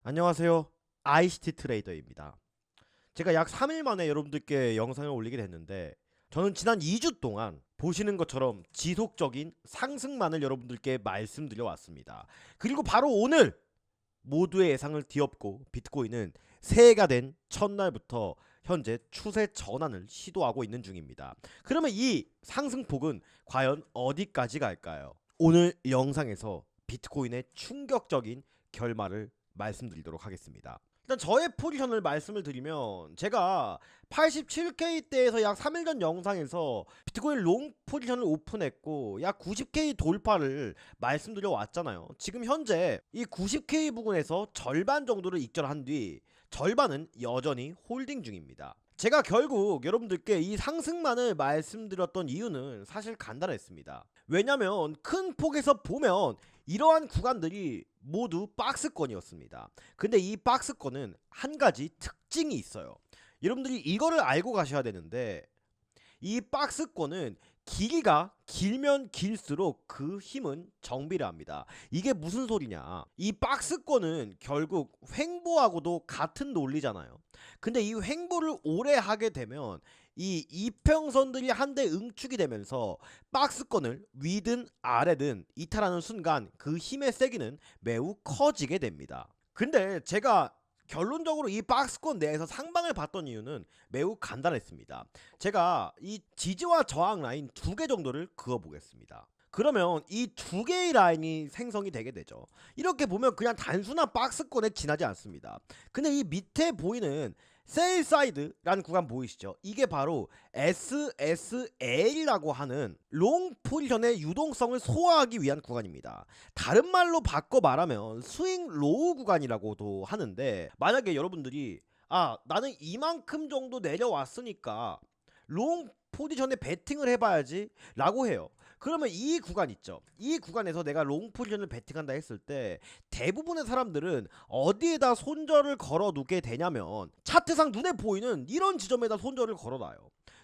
안녕하세요. 아이시티 트레이더입니다. 제가 약 3일 만에 여러분들께 영상을 올리게 됐는데 저는 지난 2주 동안 보시는 것처럼 지속적인 상승만을 여러분들께 말씀드려 왔습니다. 그리고 바로 오늘 모두의 예상을 뒤엎고 비트코인은 새해가 된 첫날부터 현재 추세 전환을 시도하고 있는 중입니다. 그러면 이 상승폭은 과연 어디까지 갈까요? 오늘 영상에서 비트코인의 충격적인 결말을 말씀드리도록 하겠습니다. 일단 저의 포지션을 말씀을 드리면 제가 87K대에서 약 3일 전 영상에서 비트코인 롱 포지션을 오픈했고 약 90K 돌파를 말씀드려 왔잖아요. 지금 현재 이 90K 부근에서 절반 정도를 익절한 뒤 절반은 여전히 홀딩 중입니다. 제가 결국 여러분들께 이 상승만을 말씀드렸던 이유는 사실 간단했습니다. 왜냐면 큰 폭에서 보면 이러한 구간들이 모두 박스권이었습니다. 근데 이 박스권은 한 가지 특징이 있어요. 여러분들이 이거를 알고 가셔야 되는데 이 박스권은 길이가 길면 길수록 그 힘은 정비례합니다. 이게 무슨 소리냐? 이 박스권은 결국 횡보하고도 같은 논리잖아요. 근데 이 횡보를 오래 하게 되면 이 이평선들이 한데 응축이 되면서 박스권을 위든 아래든 이탈하는 순간 그 힘의 세기는 매우 커지게 됩니다. 근데 제가 결론적으로 이 박스권 내에서 상방을 봤던 이유는 매우 간단했습니다. 제가 이 지지와 저항 라인 2개 정도를 그어 보겠습니다. 그러면 이 2개의 라인이 생성이 되게 되죠. 이렇게 보면 그냥 단순한 박스권에 지나지 않습니다. 근데 이 밑에 보이는 세일 사이드라는 구간 보이시죠? 이게 바로 SSL이라고 하는 롱 포지션의 유동성을 소화하기 위한 구간입니다. 다른 말로 바꿔 말하면 스윙 로우 구간이라고도 하는데, 만약에 여러분들이 나는 이만큼 정도 내려왔으니까 롱 포지션에 베팅을 해봐야지 라고 해요. 그러면 이 구간 있죠. 이 구간에서 내가 롱 포지션을 베팅한다 했을 때 대부분의 사람들은 어디에다 손절을 걸어 두게 되냐면 차트상 눈에 보이는 이런 지점에다 손절을 걸어놔요.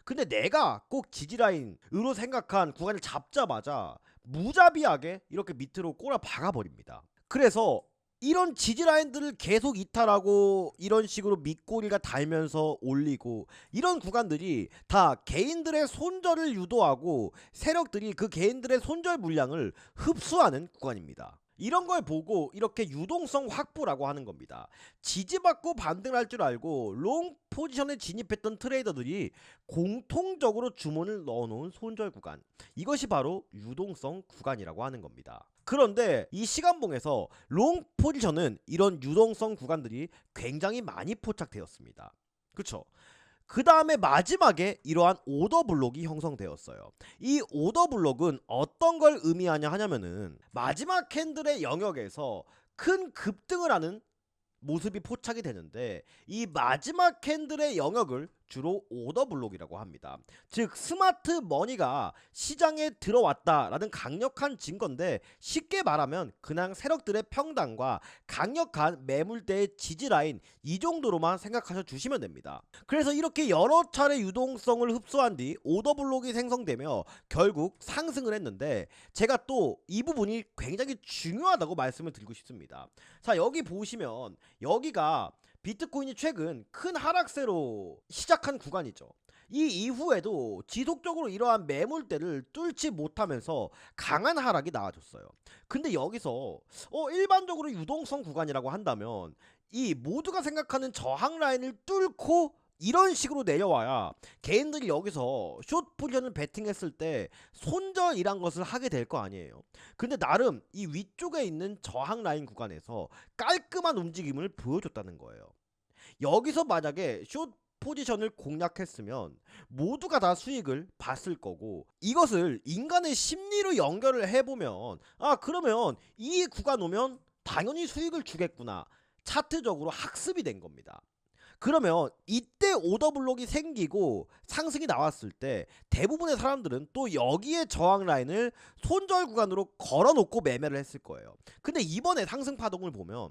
근데 내가 꼭 지지라인으로 생각한 구간을 잡자마자 무자비하게 이렇게 밑으로 꼬라 박아버립니다. 그래서 이런 지지라인들을 계속 이탈하고 이런 식으로 밑꼬리가 달면서 올리고, 이런 구간들이 다 개인들의 손절을 유도하고 세력들이 그 개인들의 손절 물량을 흡수하는 구간입니다. 이런 걸 보고 이렇게 유동성 확보라고 하는 겁니다. 지지받고 반등할 줄 알고 롱 포지션에 진입했던 트레이더들이 공통적으로 주문을 넣어놓은 손절 구간, 이것이 바로 유동성 구간이라고 하는 겁니다. 그런데 이 시간봉에서 롱 포지션은 이런 유동성 구간들이 굉장히 많이 포착되었습니다. 그쵸? 그 다음에 마지막에 이러한 오더 블록이 형성되었어요. 이 오더 블록은 어떤 걸 의미하냐 하냐면은 마지막 캔들의 영역에서 큰 급등을 하는 모습이 포착이 되는데, 이 마지막 캔들의 영역을 주로 오더 블록이라고 합니다. 즉 스마트 머니가 시장에 들어왔다라는 강력한 증거인데, 쉽게 말하면 그냥 세력들의 평단과 강력한 매물대의 지지라인, 이 정도로만 생각하셔 주시면 됩니다. 그래서 이렇게 여러 차례 유동성을 흡수한 뒤 오더 블록이 생성되며 결국 상승을 했는데, 제가 또 이 부분이 굉장히 중요하다고 말씀을 드리고 싶습니다. 자, 여기 보시면 여기가 비트코인이 최근 큰 하락세로 시작한 구간이죠. 이 이후에도 지속적으로 이러한 매물대를 뚫지 못하면서 강한 하락이 나와줬어요. 근데 여기서 일반적으로 유동성 구간이라고 한다면 이 모두가 생각하는 저항 라인을 뚫고 이런 식으로 내려와야 개인들이 여기서 숏 포지션을 베팅했을 때 손절이란 것을 하게 될 거 아니에요. 근데 나름 이 위쪽에 있는 저항 라인 구간에서 깔끔한 움직임을 보여줬다는 거예요. 여기서 만약에 숏 포지션을 공략했으면 모두가 다 수익을 봤을 거고, 이것을 인간의 심리로 연결을 해보면 그러면 이 구간 오면 당연히 수익을 주겠구나, 차트적으로 학습이 된 겁니다. 그러면 이때 오더블록이 생기고 상승이 나왔을 때 대부분의 사람들은 또 여기에 저항 라인을 손절 구간으로 걸어놓고 매매를 했을 거예요. 근데 이번에 상승 파동을 보면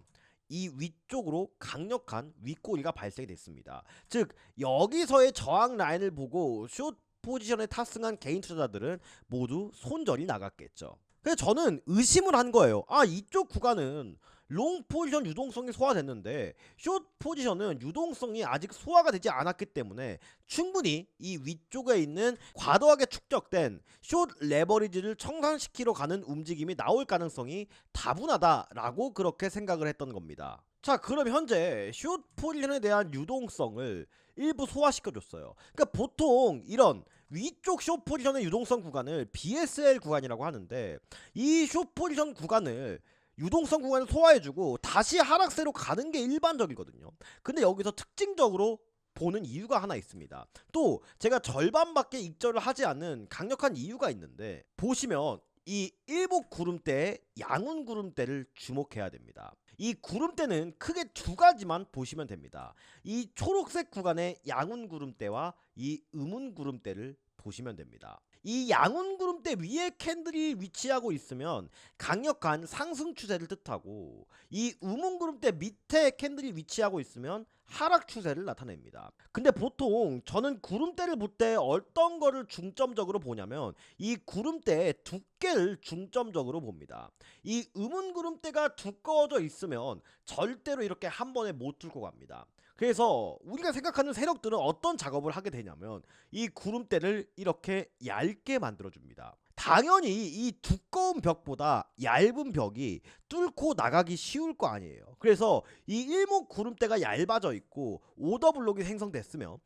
이 위쪽으로 강력한 윗꼬리가 발생이 됐습니다. 즉 여기서의 저항 라인을 보고 숏 포지션에 탑승한 개인 투자자들은 모두 손절이 나갔겠죠. 그래서 저는 의심을 한 거예요. 이쪽 구간은 롱 포지션 유동성이 소화됐는데 숏 포지션은 유동성이 아직 소화가 되지 않았기 때문에 충분히 이 위쪽에 있는 과도하게 축적된 숏 레버리지를 청산시키러 가는 움직임이 나올 가능성이 다분하다라고 그렇게 생각을 했던 겁니다. 자, 그럼 현재 숏 포지션에 대한 유동성을 일부 소화시켜줬어요. 그러니까 보통 이런 위쪽 숏 포지션의 유동성 구간을 BSL 구간이라고 하는데, 이 숏 포지션 구간을 유동성 구간을 소화해주고 다시 하락세로 가는 게 일반적이거든요. 근데 여기서 특징적으로 보는 이유가 하나 있습니다. 또 제가 절반밖에 익절을 하지 않는 강력한 이유가 있는데, 보시면 이 일복 구름대의 양운 구름대를 주목해야 됩니다. 이 구름대는 크게 두 가지만 보시면 됩니다. 이 초록색 구간의 양운 구름대와 이 음운 구름대를 보시면 됩니다. 이 양운 구름대 위에 캔들이 위치하고 있으면 강력한 상승 추세를 뜻하고, 이 음운 구름대 밑에 캔들이 위치하고 있으면 하락 추세를 나타냅니다. 근데 보통 저는 구름대를 볼 때 어떤 거를 중점적으로 보냐면 이 구름대의 두께를 중점적으로 봅니다. 이 음운 구름대가 두꺼워져 있으면 절대로 이렇게 한 번에 못 뚫고 갑니다. 그래서 우리가 생각하는 세력들은 어떤 작업을 하게 되냐면 이 구름대를 이렇게 얇게 만들어줍니다. 당연히 이 두꺼운 벽보다 얇은 벽이 뚫고 나가기 쉬울 거 아니에요. 그래서 이 일목 구름대가 얇아져 있고 오더블록이 생성됐으면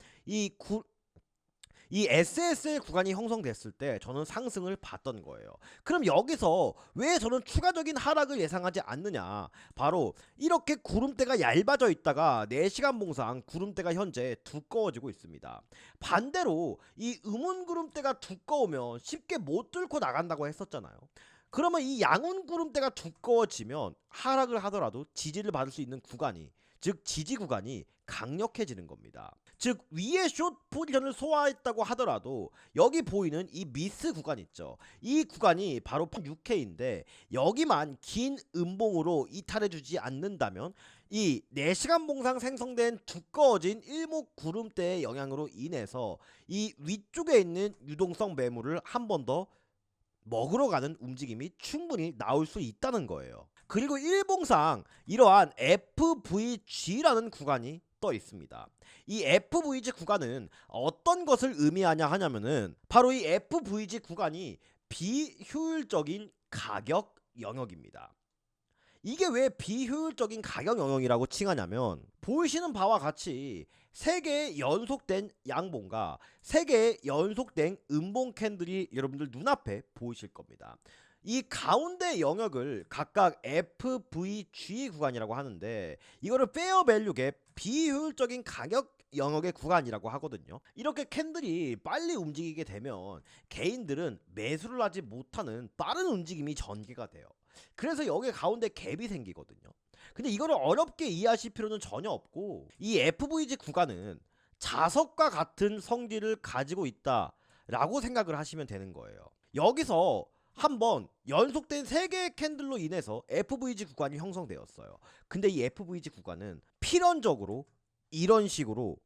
이 SSL 구간이 형성됐을 때 저는 상승을 봤던 거예요. 그럼 여기서 왜 저는 추가적인 하락을 예상하지 않느냐? 바로 이렇게 구름대가 얇아져 있다가 4시간 봉상 구름대가 현재 두꺼워지고 있습니다. 반대로 이 음운 구름대가 두꺼우면 쉽게 못 뚫고 나간다고 했었잖아요. 그러면 이 양운 구름대가 두꺼워지면 하락을 하더라도 지지를 받을 수 있는 구간이, 즉 지지 구간이 강력해지는 겁니다. 즉 위에 숏 포지션을 소화했다고 하더라도 여기 보이는 이 미스 구간 있죠. 이 구간이 바로 6K인데 여기만 긴 음봉으로 이탈해주지 않는다면 이 4시간 봉상 생성된 두꺼워진 일목 구름대의 영향으로 인해서 이 위쪽에 있는 유동성 매물을 한 번 더 먹으러 가는 움직임이 충분히 나올 수 있다는 거예요. 그리고 일봉상 이러한 FVG라는 구간이 떠 있습니다. 이 FVG 구간은 어떤 것을 의미하냐 하냐면은 바로 이 FVG 구간이 비효율적인 가격 영역입니다. 이게 왜 비효율적인 가격 영역이라고 칭하냐면, 보이시는 바와 같이 3개의 연속된 양봉과 3개의 연속된 음봉 캔들이 여러분들 눈앞에 보이실 겁니다. 이 가운데 영역을 각각 FVG 구간이라고 하는데, 이거를 페어 밸류 갭 비효율적인 가격 영역의 구간이라고 하거든요. 이렇게 캔들이 빨리 움직이게 되면 개인들은 매수를 하지 못하는 빠른 움직임이 전개가 돼요. 그래서 여기 가운데 갭이 생기거든요. 근데 이거를 어렵게 이해하실 필요는 전혀 없고, 이 FVG 구간은 자석과 같은 성질을 가지고 있다 라고 생각을 하시면 되는 거예요. 여기서 한번 연속된 3개의 캔들로 인해서 FVG 구간이 형성되었어요. 근데 이 FVG 구간은 필연적으로 이런 식으로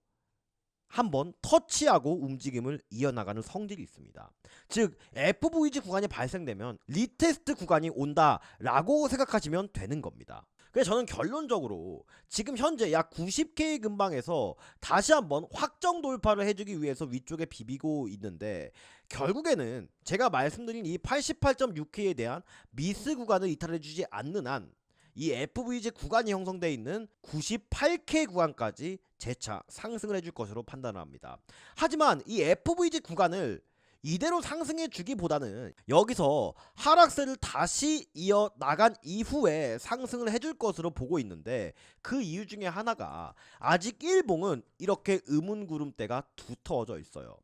한번 터치하고 움직임을 이어나가는 성질이 있습니다. 즉 FVG 구간이 발생되면 리테스트 구간이 온다라고 생각하시면 되는 겁니다. 그래서 저는 결론적으로 지금 현재 약 90K 근방에서 다시 한번 확정 돌파를 해주기 위해서 위쪽에 비비고 있는데, 결국에는 제가 말씀드린 이 88.6K에 대한 미스 구간을 이탈해주지 않는 한 이 FVG 구간이 형성되어 있는 98K 구간까지 재차 상승을 해줄 것으로 판단을 합니다. 하지만 이 FVG 구간을 이대로 상승해 주기보다는 여기서 하락세를 다시 이어 나간 이후에 상승을 해줄 것으로 보고 있는데, 그 이유 중에 하나가 아직 일봉은 이렇게 음운 구름대가 두터워져 있어요.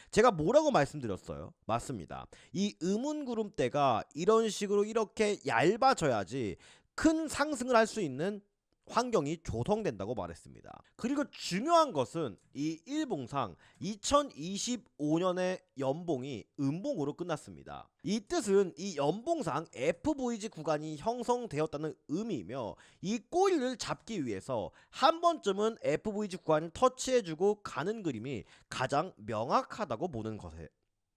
제가 뭐라고 말씀드렸어요? 맞습니다. 이 음운 구름대가 이런 식으로 이렇게 얇아져야지 큰 상승을 할 수 있는 환경이 조성된다고 말했습니다. 그리고 중요한 것은 이 일봉상 2025년의 연봉이 음봉으로 끝났습니다. 이 뜻은 이 연봉상 FVG 구간이 형성되었다는 의미이며, 이 꼬리를 잡기 위해서 한 번쯤은 FVG 구간을 터치해주고 가는 그림이 가장 명확하다고 보는 것에,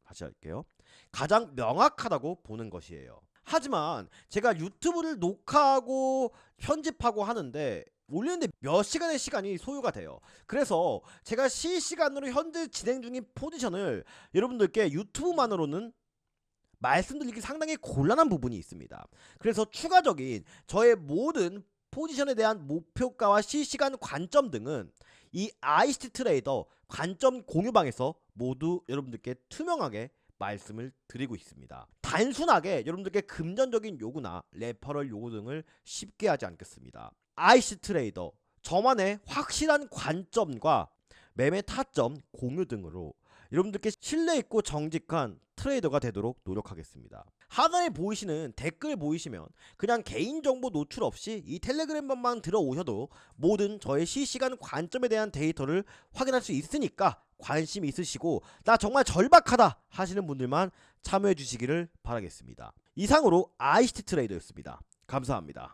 다시 할게요. 가장 명확하다고 보는 것이에요. 하지만 제가 유튜브를 녹화하고 편집하고 하는데 올리는데 몇 시간의 시간이 소요가 돼요. 그래서 제가 실시간으로 현재 진행 중인 포지션을 여러분들께 유튜브만으로는 말씀드리기 상당히 곤란한 부분이 있습니다. 그래서 추가적인 저의 모든 포지션에 대한 목표가와 실시간 관점 등은 이 ICT 트레이더 관점 공유방에서 모두 여러분들께 투명하게 말씀을 드리고 있습니다. 단순하게 여러분들께 금전적인 요구나 레퍼럴 요구 등을 쉽게 하지 않겠습니다. ICT 트레이더 저만의 확실한 관점과 매매 타점 공유 등으로 여러분들께 신뢰있고 정직한 트레이더가 되도록 노력하겠습니다. 하단에 보이시는 댓글 보이시면 그냥 개인정보 노출 없이 이 텔레그램방만 들어오셔도 모든 저의 실시간 관점에 대한 데이터를 확인할 수 있으니까 관심 있으시고 나 정말 절박하다 하시는 분들만 참여해 주시기를 바라겠습니다. 이상으로 ICT 트레이더였습니다. 감사합니다.